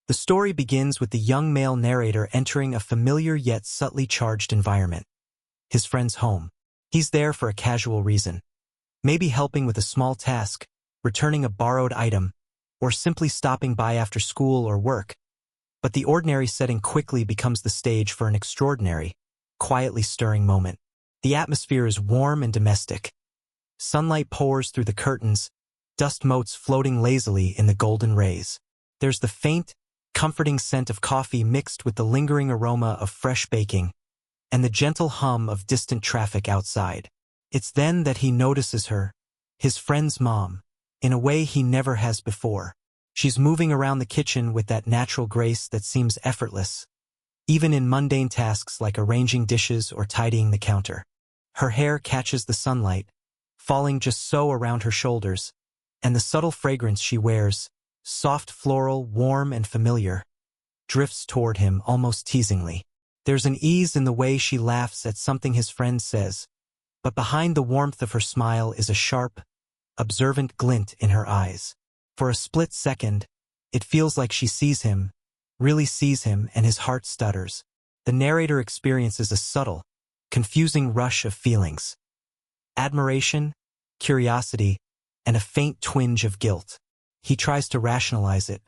The story begins with the young male narrator entering a familiar yet subtly charged environment. His friend's home. He's there for a casual reason. Maybe helping with a small task, returning a borrowed item, or simply stopping by after school or work. But the ordinary setting quickly becomes the stage for an extraordinary, quietly stirring moment. The atmosphere is warm and domestic. Sunlight pours through the curtains, dust motes floating lazily in the golden rays. There's the faint, comforting scent of coffee mixed with the lingering aroma of fresh baking, and the gentle hum of distant traffic outside. It's then that he notices her, his friend's mom, in a way he never has before. She's moving around the kitchen with that natural grace that seems effortless, even in mundane tasks like arranging dishes or tidying the counter. Her hair catches the sunlight, falling just so around her shoulders, and the subtle fragrance she wears, soft floral, warm and familiar, drifts toward him almost teasingly. There's an ease in the way she laughs at something his friend says, but behind the warmth of her smile is a sharp, observant glint in her eyes. For a split second, it feels like she sees him, really sees him, and his heart stutters. The narrator experiences a subtle, confusing rush of feelings. Admiration, curiosity, and a faint twinge of guilt. He tries to rationalize it.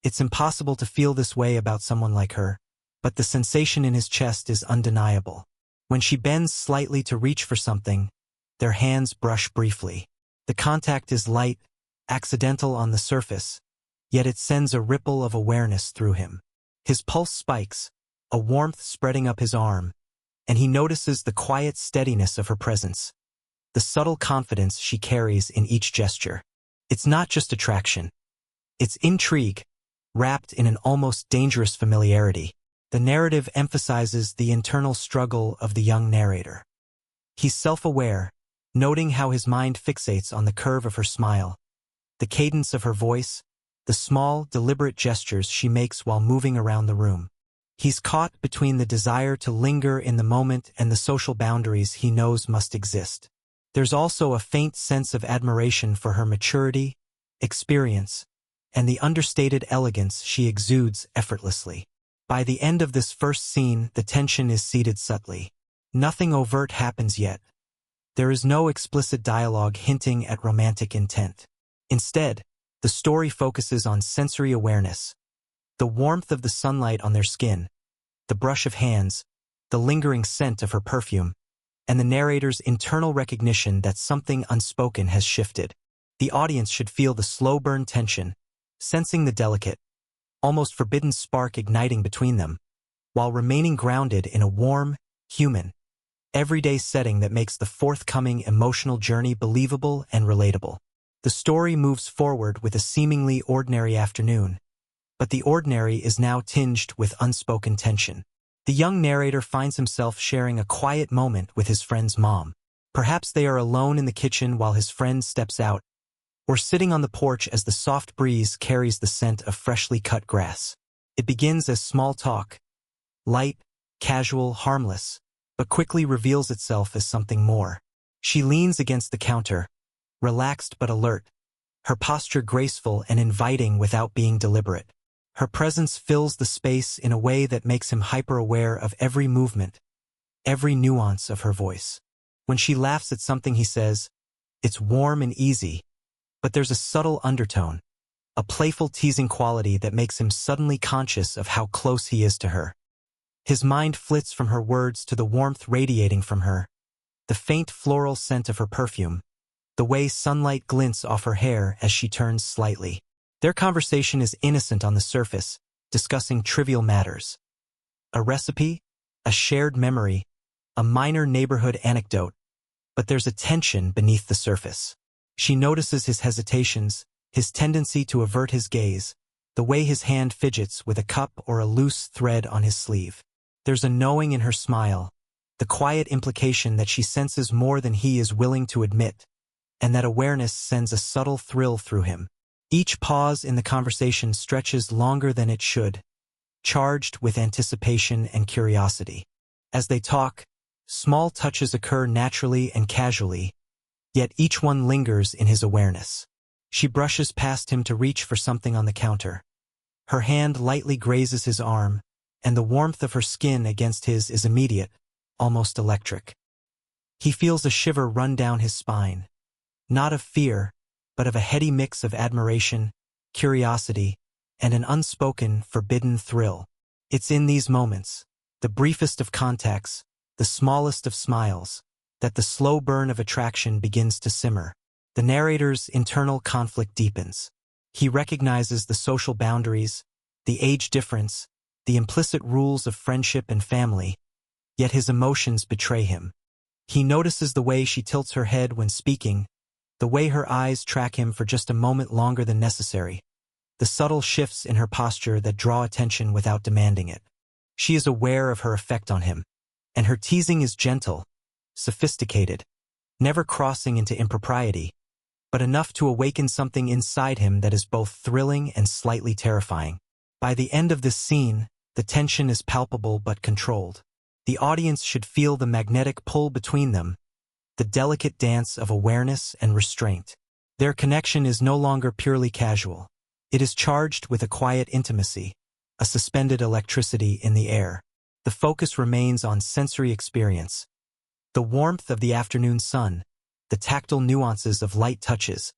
It's impossible to feel this way about someone like her, but the sensation in his chest is undeniable. When she bends slightly to reach for something, their hands brush briefly. The contact is light, accidental on the surface, yet it sends a ripple of awareness through him. His pulse spikes, a warmth spreading up his arm, and he notices the quiet steadiness of her presence, the subtle confidence she carries in each gesture. It's not just attraction. It's intrigue, wrapped in an almost dangerous familiarity. The narrative emphasizes the internal struggle of the young narrator. He's self-aware, noting how his mind fixates on the curve of her smile, the cadence of her voice, the small, deliberate gestures she makes while moving around the room. He's caught between the desire to linger in the moment and the social boundaries he knows must exist. There's also a faint sense of admiration for her maturity, experience, and the understated elegance she exudes effortlessly. By the end of this first scene, the tension is seated subtly. Nothing overt happens yet. There is no explicit dialogue hinting at romantic intent. Instead, the story focuses on sensory awareness, the warmth of the sunlight on their skin, the brush of hands, the lingering scent of her perfume, and the narrator's internal recognition that something unspoken has shifted. The audience should feel the slow-burn tension, sensing the delicate, almost forbidden spark igniting between them, while remaining grounded in a warm, human, everyday setting that makes the forthcoming emotional journey believable and relatable. The story moves forward with a seemingly ordinary afternoon, but the ordinary is now tinged with unspoken tension. The young narrator finds himself sharing a quiet moment with his friend's mom. Perhaps they are alone in the kitchen while his friend steps out, or sitting on the porch as the soft breeze carries the scent of freshly cut grass. It begins as small talk, light, casual, harmless, but quickly reveals itself as something more. She leans against the counter, relaxed but alert, her posture graceful and inviting without being deliberate. Her presence fills the space in a way that makes him hyper-aware of every movement, every nuance of her voice. When she laughs at something he says, it's warm and easy, but there's a subtle undertone, a playful teasing quality that makes him suddenly conscious of how close he is to her. His mind flits from her words to the warmth radiating from her, the faint floral scent of her perfume, the way sunlight glints off her hair as she turns slightly. Their conversation is innocent on the surface, discussing trivial matters. A recipe, a shared memory, a minor neighborhood anecdote, but there's a tension beneath the surface. She notices his hesitations, his tendency to avert his gaze, the way his hand fidgets with a cup or a loose thread on his sleeve. There's a knowing in her smile, the quiet implication that she senses more than he is willing to admit, and that awareness sends a subtle thrill through him. Each pause in the conversation stretches longer than it should, charged with anticipation and curiosity. As they talk, small touches occur naturally and casually, yet each one lingers in his awareness. She brushes past him to reach for something on the counter, Her hand lightly grazes his arm, and the warmth of her skin against his is immediate, almost electric. He feels a shiver run down his spine, not of fear, but of a heady mix of admiration, curiosity, and an unspoken, forbidden thrill. It's in these moments, the briefest of contacts, the smallest of smiles, that the slow burn of attraction begins to simmer. The narrator's internal conflict deepens. He recognizes the social boundaries, the age difference, the implicit rules of friendship and family, yet his emotions betray him. He notices the way she tilts her head when speaking, the way her eyes track him for just a moment longer than necessary, the subtle shifts in her posture that draw attention without demanding it. She is aware of her effect on him, and her teasing is gentle, sophisticated, never crossing into impropriety, but enough to awaken something inside him that is both thrilling and slightly terrifying. By the end of this scene, the tension is palpable but controlled. The audience should feel the magnetic pull between them, the delicate dance of awareness and restraint. Their connection is no longer purely casual. It is charged with a quiet intimacy, a suspended electricity in the air. The focus remains on sensory experience, the warmth of the afternoon sun, the tactile nuances of light touches,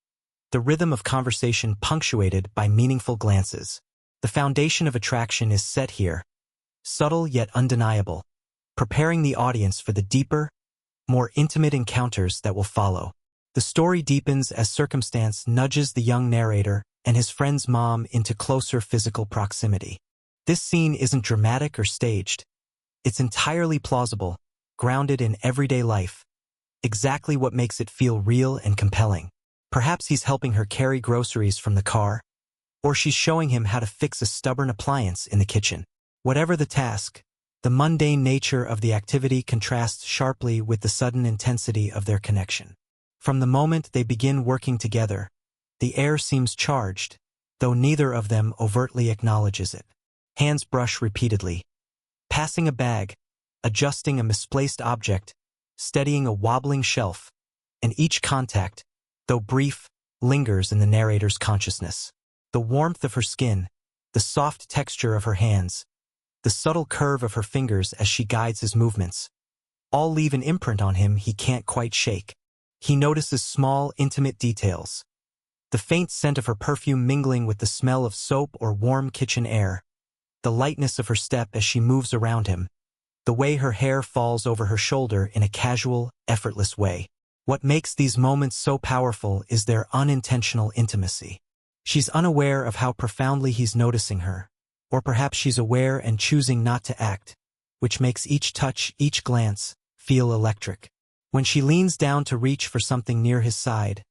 the rhythm of conversation punctuated by meaningful glances. The foundation of attraction is set here, subtle yet undeniable, preparing the audience for the deeper, more intimate encounters that will follow. The story deepens as circumstance nudges the young narrator and his friend's mom into closer physical proximity. This scene isn't dramatic or staged. It's entirely plausible, grounded in everyday life, exactly what makes it feel real and compelling. Perhaps he's helping her carry groceries from the car, or she's showing him how to fix a stubborn appliance in the kitchen. Whatever the task, the mundane nature of the activity contrasts sharply with the sudden intensity of their connection. From the moment they begin working together, the air seems charged, though neither of them overtly acknowledges it. Hands brush repeatedly, passing a bag, adjusting a misplaced object, steadying a wobbling shelf, and each contact, though brief, lingers in the narrator's consciousness. The warmth of her skin, the soft texture of her hands, the subtle curve of her fingers as she guides his movements, all leave an imprint on him he can't quite shake. He notices small, intimate details, the faint scent of her perfume mingling with the smell of soap or warm kitchen air, the lightness of her step as she moves around him, the way her hair falls over her shoulder in a casual, effortless way. What makes these moments so powerful is their unintentional intimacy. She's unaware of how profoundly he's noticing her, or perhaps she's aware and choosing not to act, which makes each touch, each glance, feel electric. When she leans down to reach for something near his side,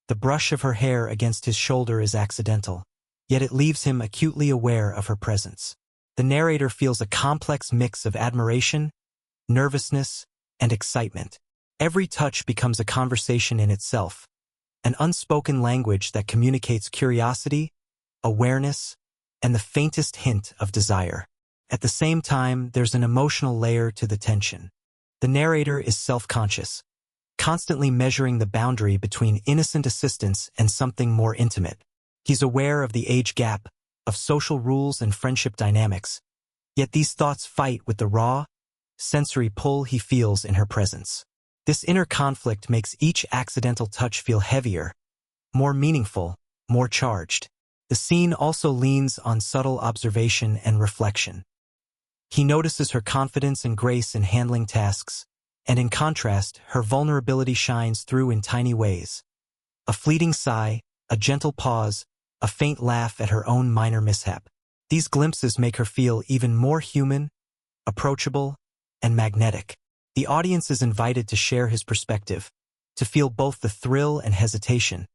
the brush of her hair against his shoulder is accidental, yet it leaves him acutely aware of her presence. The narrator feels a complex mix of admiration, nervousness, and excitement. Every touch becomes a conversation in itself, an unspoken language that communicates curiosity, awareness, and the faintest hint of desire. At the same time, there's an emotional layer to the tension. The narrator is self-conscious, constantly measuring the boundary between innocent assistance and something more intimate. He's aware of the age gap, of social rules and friendship dynamics, yet these thoughts fight with the raw, sensory pull he feels in her presence. This inner conflict makes each accidental touch feel heavier, more meaningful, more charged. The scene also leans on subtle observation and reflection. He notices her confidence and grace in handling tasks, and in contrast, her vulnerability shines through in tiny ways. A fleeting sigh, a gentle pause, a faint laugh at her own minor mishap. These glimpses make her feel even more human, approachable, and magnetic. The audience is invited to share his perspective, to feel both the thrill and hesitation,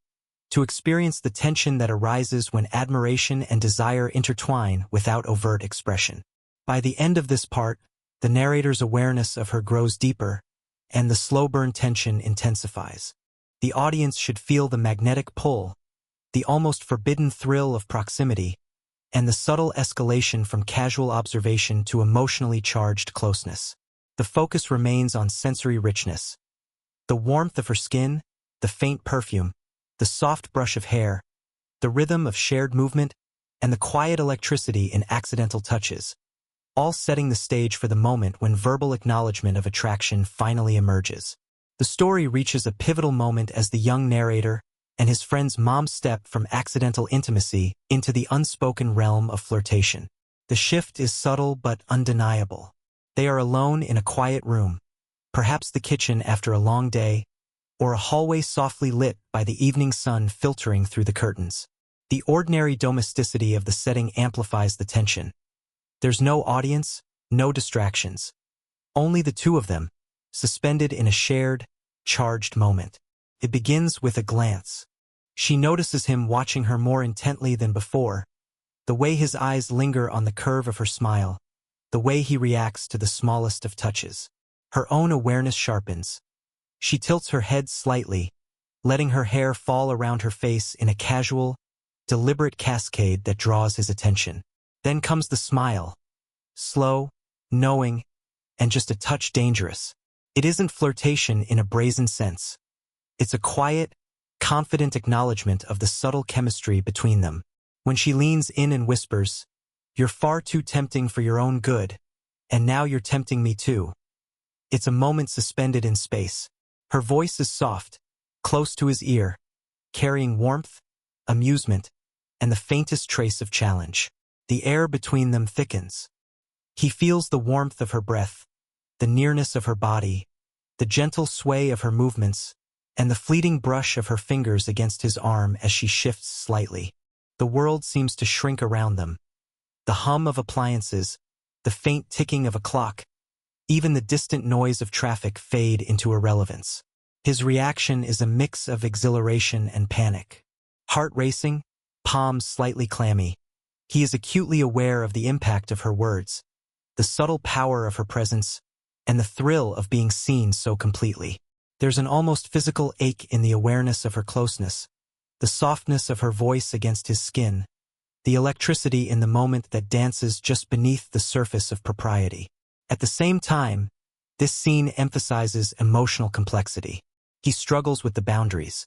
to experience the tension that arises when admiration and desire intertwine without overt expression. By the end of this part, the narrator's awareness of her grows deeper, and the slow burn tension intensifies. The audience should feel the magnetic pull, the almost forbidden thrill of proximity, and the subtle escalation from casual observation to emotionally charged closeness. The focus remains on sensory richness. The warmth of her skin, the faint perfume, the soft brush of hair, the rhythm of shared movement, and the quiet electricity in accidental touches, all setting the stage for the moment when verbal acknowledgement of attraction finally emerges. The story reaches a pivotal moment as the young narrator and his friend's mom step from accidental intimacy into the unspoken realm of flirtation. The shift is subtle but undeniable. They are alone in a quiet room, perhaps the kitchen after a long day, or a hallway softly lit by the evening sun filtering through the curtains. The ordinary domesticity of the setting amplifies the tension. There's no audience, no distractions. Only the two of them, suspended in a shared, charged moment. It begins with a glance. She notices him watching her more intently than before, the way his eyes linger on the curve of her smile, the way he reacts to the smallest of touches. Her own awareness sharpens. She tilts her head slightly, letting her hair fall around her face in a casual, deliberate cascade that draws his attention. Then comes the smile. Slow, knowing, and just a touch dangerous. It isn't flirtation in a brazen sense. It's a quiet, confident acknowledgement of the subtle chemistry between them. When she leans in and whispers, "You're far too tempting for your own good, and now you're tempting me too." It's a moment suspended in space. Her voice is soft, close to his ear, carrying warmth, amusement, and the faintest trace of challenge. The air between them thickens. He feels the warmth of her breath, the nearness of her body, the gentle sway of her movements, and the fleeting brush of her fingers against his arm as she shifts slightly. The world seems to shrink around them. The hum of appliances, the faint ticking of a clock, even the distant noise of traffic fade into irrelevance. His reaction is a mix of exhilaration and panic. Heart racing, palms slightly clammy. He is acutely aware of the impact of her words, the subtle power of her presence, and the thrill of being seen so completely. There's an almost physical ache in the awareness of her closeness, the softness of her voice against his skin, the electricity in the moment that dances just beneath the surface of propriety. At the same time, this scene emphasizes emotional complexity. He struggles with the boundaries.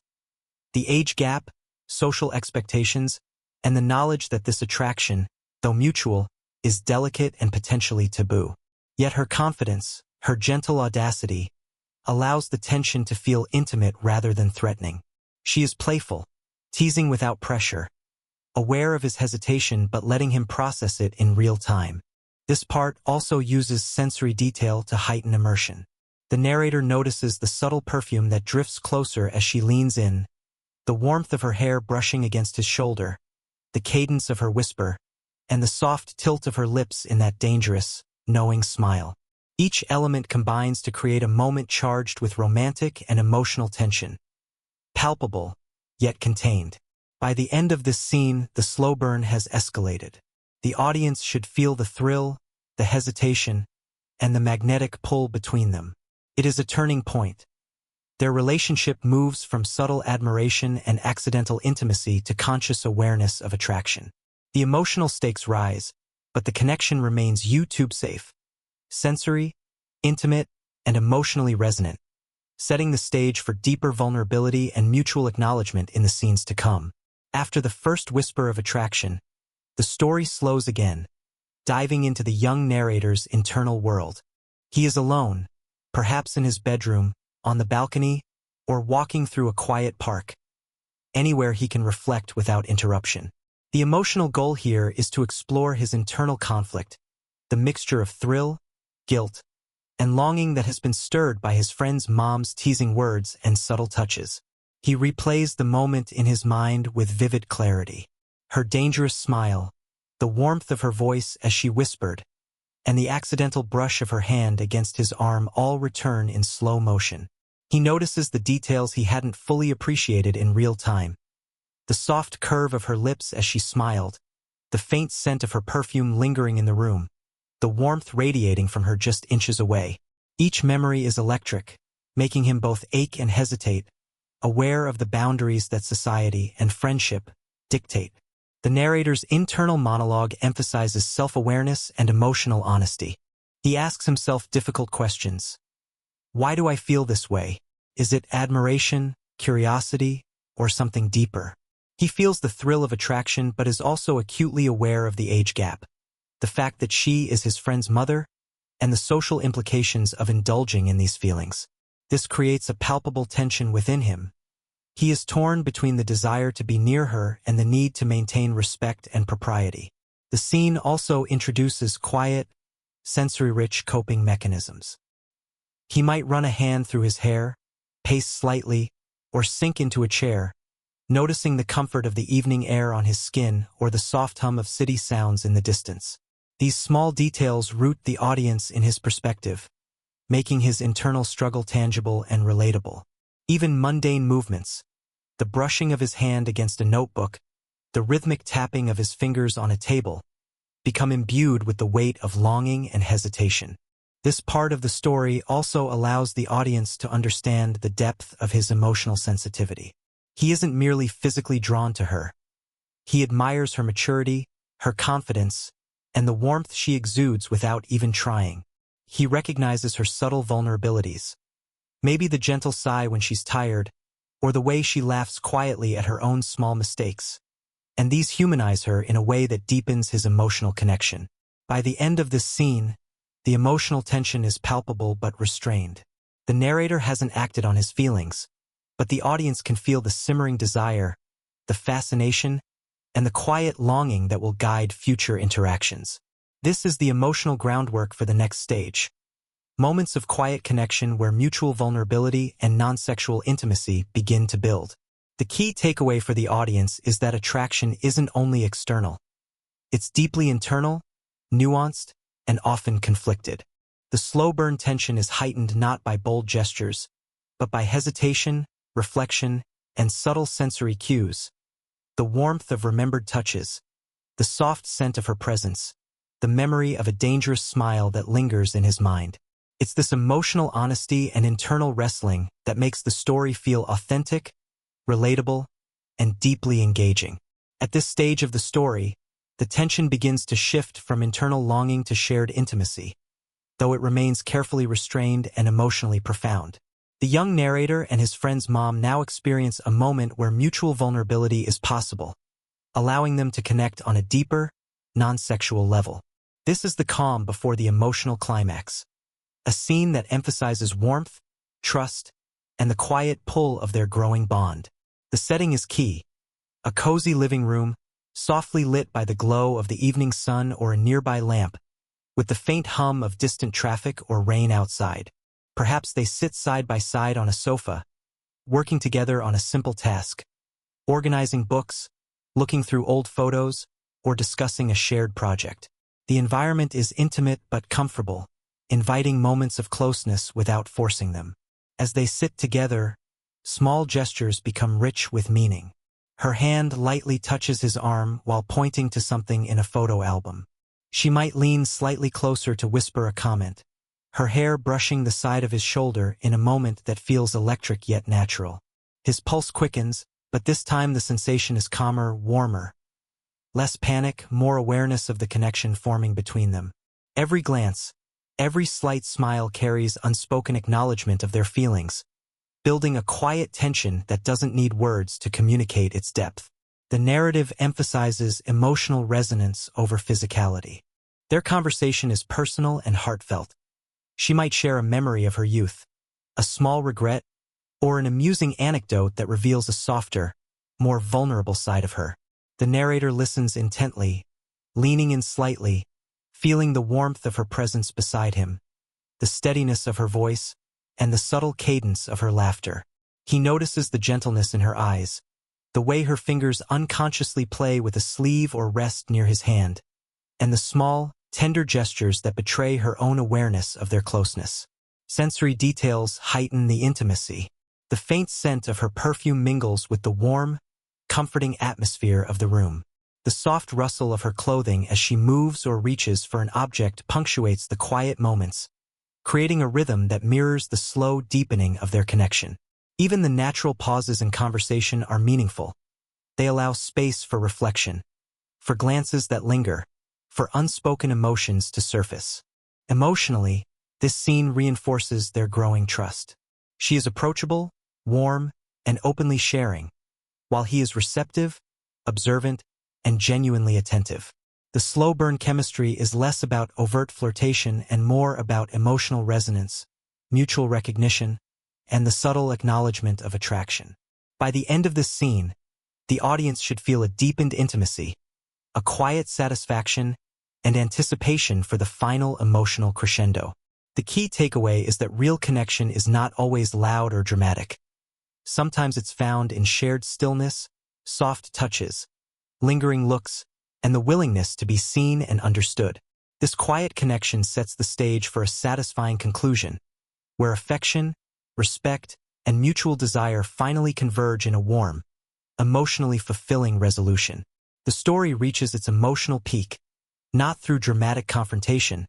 The age gap, social expectations, and the knowledge that this attraction, though mutual, is delicate and potentially taboo. Yet her confidence, her gentle audacity, allows the tension to feel intimate rather than threatening. She is playful, teasing without pressure, aware of his hesitation but letting him process it in real time. This part also uses sensory detail to heighten immersion. The narrator notices the subtle perfume that drifts closer as she leans in, the warmth of her hair brushing against his shoulder, the cadence of her whisper, and the soft tilt of her lips in that dangerous, knowing smile. Each element combines to create a moment charged with romantic and emotional tension. Palpable, yet contained. By the end of this scene, the slow burn has escalated. The audience should feel the thrill, the hesitation, and the magnetic pull between them. It is a turning point. Their relationship moves from subtle admiration and accidental intimacy to conscious awareness of attraction. The emotional stakes rise, but the connection remains YouTube safe. Sensory, intimate, and emotionally resonant, setting the stage for deeper vulnerability and mutual acknowledgement in the scenes to come. After the first whisper of attraction, the story slows again, diving into the young narrator's internal world. He is alone, perhaps in his bedroom, on the balcony, or walking through a quiet park, anywhere he can reflect without interruption. The emotional goal here is to explore his internal conflict, the mixture of thrill, guilt, and longing that has been stirred by his friend's mom's teasing words and subtle touches. He replays the moment in his mind with vivid clarity. Her dangerous smile, the warmth of her voice as she whispered, and the accidental brush of her hand against his arm all return in slow motion. He notices the details he hadn't fully appreciated in real time. The soft curve of her lips as she smiled, the faint scent of her perfume lingering in the room, the warmth radiating from her just inches away. Each memory is electric, making him both ache and hesitate, aware of the boundaries that society and friendship dictate. The narrator's internal monologue emphasizes self-awareness and emotional honesty. He asks himself difficult questions. Why do I feel this way? Is it admiration, curiosity, or something deeper? He feels the thrill of attraction but is also acutely aware of the age gap, the fact that she is his friend's mother, and the social implications of indulging in these feelings. This creates a palpable tension within him. He is torn between the desire to be near her and the need to maintain respect and propriety. The scene also introduces quiet, sensory-rich coping mechanisms. He might run a hand through his hair, pace slightly, or sink into a chair, noticing the comfort of the evening air on his skin or the soft hum of city sounds in the distance. These small details root the audience in his perspective, making his internal struggle tangible and relatable. Even mundane movements, the brushing of his hand against a notebook, the rhythmic tapping of his fingers on a table, become imbued with the weight of longing and hesitation. This part of the story also allows the audience to understand the depth of his emotional sensitivity. He isn't merely physically drawn to her. He admires her maturity, her confidence, and the warmth she exudes without even trying. He recognizes her subtle vulnerabilities, maybe the gentle sigh when she's tired, or the way she laughs quietly at her own small mistakes. And these humanize her in a way that deepens his emotional connection. By the end of this scene, the emotional tension is palpable but restrained. The narrator hasn't acted on his feelings, but the audience can feel the simmering desire, the fascination, and the quiet longing that will guide future interactions. This is the emotional groundwork for the next stage. Moments of quiet connection where mutual vulnerability and non-sexual intimacy begin to build. The key takeaway for the audience is that attraction isn't only external. It's deeply internal, nuanced, and often conflicted. The slow burn tension is heightened not by bold gestures, but by hesitation, reflection, and subtle sensory cues. The warmth of remembered touches, the soft scent of her presence, the memory of a dangerous smile that lingers in his mind. It's this emotional honesty and internal wrestling that makes the story feel authentic, relatable, and deeply engaging. At this stage of the story, the tension begins to shift from internal longing to shared intimacy, though it remains carefully restrained and emotionally profound. The young narrator and his friend's mom now experience a moment where mutual vulnerability is possible, allowing them to connect on a deeper, non-sexual level. This is the calm before the emotional climax, a scene that emphasizes warmth, trust, and the quiet pull of their growing bond. The setting is key. A cozy living room, softly lit by the glow of the evening sun or a nearby lamp, with the faint hum of distant traffic or rain outside. Perhaps they sit side by side on a sofa, working together on a simple task, organizing books, looking through old photos, or discussing a shared project. The environment is intimate but comfortable, inviting moments of closeness without forcing them. As they sit together, small gestures become rich with meaning. Her hand lightly touches his arm while pointing to something in a photo album. She might lean slightly closer to whisper a comment, her hair brushing the side of his shoulder in a moment that feels electric yet natural. His pulse quickens, but this time the sensation is calmer, warmer. Less panic, more awareness of the connection forming between them. Every glance, every slight smile carries unspoken acknowledgement of their feelings, building a quiet tension that doesn't need words to communicate its depth. The narrative emphasizes emotional resonance over physicality. Their conversation is personal and heartfelt. She might share a memory of her youth, a small regret, or an amusing anecdote that reveals a softer, more vulnerable side of her. The narrator listens intently, leaning in slightly, feeling the warmth of her presence beside him, the steadiness of her voice, and the subtle cadence of her laughter. He notices the gentleness in her eyes, the way her fingers unconsciously play with a sleeve or rest near his hand, and the small, tender gestures that betray her own awareness of their closeness. Sensory details heighten the intimacy. The faint scent of her perfume mingles with the warm, comforting atmosphere of the room. The soft rustle of her clothing as she moves or reaches for an object punctuates the quiet moments, creating a rhythm that mirrors the slow deepening of their connection. Even the natural pauses in conversation are meaningful. They allow space for reflection, for glances that linger, for unspoken emotions to surface. Emotionally, this scene reinforces their growing trust. She is approachable, warm, and openly sharing, while he is receptive, observant, and genuinely attentive. The slow burn chemistry is less about overt flirtation and more about emotional resonance, mutual recognition, and the subtle acknowledgement of attraction. By the end of this scene, the audience should feel a deepened intimacy, a quiet satisfaction, and anticipation for the final emotional crescendo. The key takeaway is that real connection is not always loud or dramatic. Sometimes it's found in shared stillness, soft touches, lingering looks, and the willingness to be seen and understood. This quiet connection sets the stage for a satisfying conclusion, where affection, respect, and mutual desire finally converge in a warm, emotionally fulfilling resolution. The story reaches its emotional peak, not through dramatic confrontation,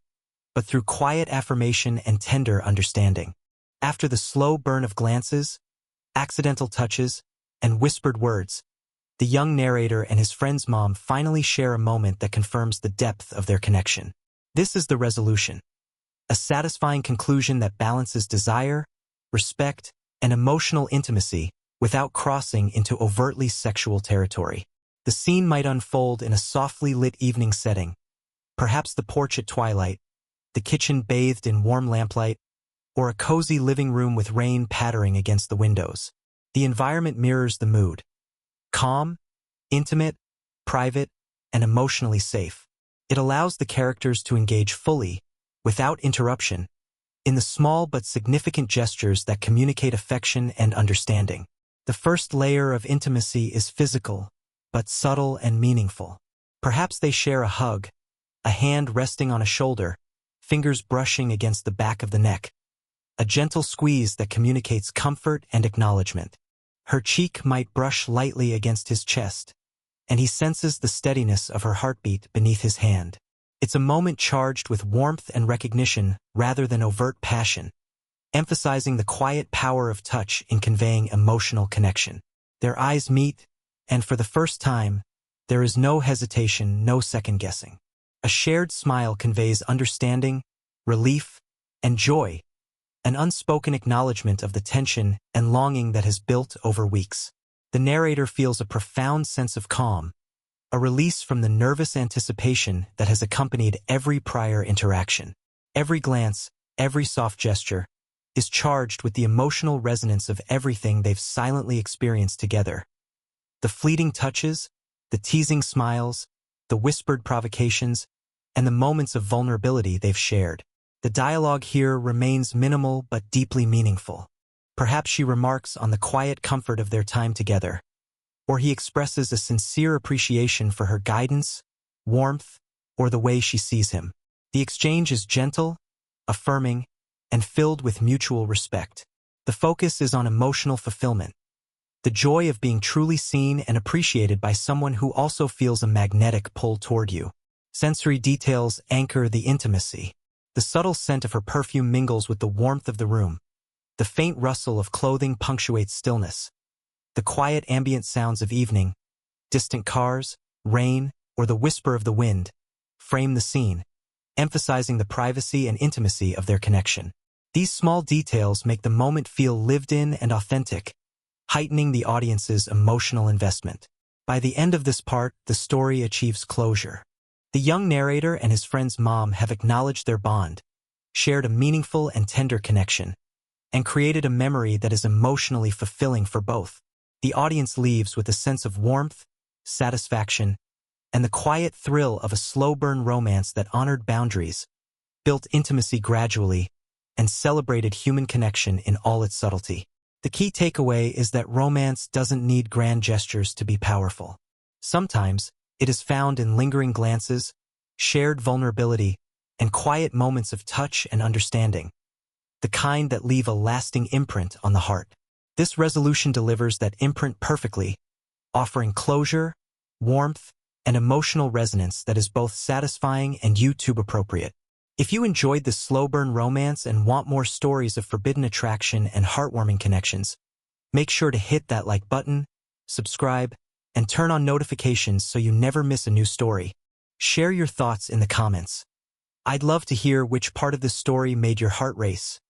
but through quiet affirmation and tender understanding. After the slow burn of glances, accidental touches, and whispered words, the young narrator and his friend's mom finally share a moment that confirms the depth of their connection. This is the resolution, a satisfying conclusion that balances desire, respect, and emotional intimacy without crossing into overtly sexual territory. The scene might unfold in a softly lit evening setting, perhaps the porch at twilight, the kitchen bathed in warm lamplight, or a cozy living room with rain pattering against the windows. The environment mirrors the mood: calm, intimate, private, and emotionally safe. It allows the characters to engage fully, without interruption, in the small but significant gestures that communicate affection and understanding. The first layer of intimacy is physical, but subtle and meaningful. Perhaps they share a hug, a hand resting on a shoulder, fingers brushing against the back of the neck, a gentle squeeze that communicates comfort and acknowledgement. Her cheek might brush lightly against his chest, and he senses the steadiness of her heartbeat beneath his hand. It's a moment charged with warmth and recognition rather than overt passion, emphasizing the quiet power of touch in conveying emotional connection. Their eyes meet, and for the first time, there is no hesitation, no second-guessing. A shared smile conveys understanding, relief, and joy, an unspoken acknowledgement of the tension and longing that has built over weeks. The narrator feels a profound sense of calm, a release from the nervous anticipation that has accompanied every prior interaction. Every glance, every soft gesture, is charged with the emotional resonance of everything they've silently experienced together. The fleeting touches, the teasing smiles, the whispered provocations, and the moments of vulnerability they've shared. The dialogue here remains minimal but deeply meaningful. Perhaps she remarks on the quiet comfort of their time together, or he expresses a sincere appreciation for her guidance, warmth, or the way she sees him. The exchange is gentle, affirming, and filled with mutual respect. The focus is on emotional fulfillment, the joy of being truly seen and appreciated by someone who also feels a magnetic pull toward you. Sensory details anchor the intimacy. The subtle scent of her perfume mingles with the warmth of the room. The faint rustle of clothing punctuates stillness. The quiet ambient sounds of evening, distant cars, rain, or the whisper of the wind, frame the scene, emphasizing the privacy and intimacy of their connection. These small details make the moment feel lived in and authentic, heightening the audience's emotional investment. By the end of this part, the story achieves closure. The young narrator and his friend's mom have acknowledged their bond, shared a meaningful and tender connection, and created a memory that is emotionally fulfilling for both. The audience leaves with a sense of warmth, satisfaction, and the quiet thrill of a slow-burn romance that honored boundaries, built intimacy gradually, and celebrated human connection in all its subtlety. The key takeaway is that romance doesn't need grand gestures to be powerful. Sometimes, it is found in lingering glances, shared vulnerability, and quiet moments of touch and understanding, the kind that leave a lasting imprint on the heart. This resolution delivers that imprint perfectly, offering closure, warmth, and emotional resonance that is both satisfying and YouTube appropriate. If you enjoyed this slow burn romance and want more stories of forbidden attraction and heartwarming connections, make sure to hit that like button, subscribe, and turn on notifications so you never miss a new story. Share your thoughts in the comments. I'd love to hear which part of this story made your heart race.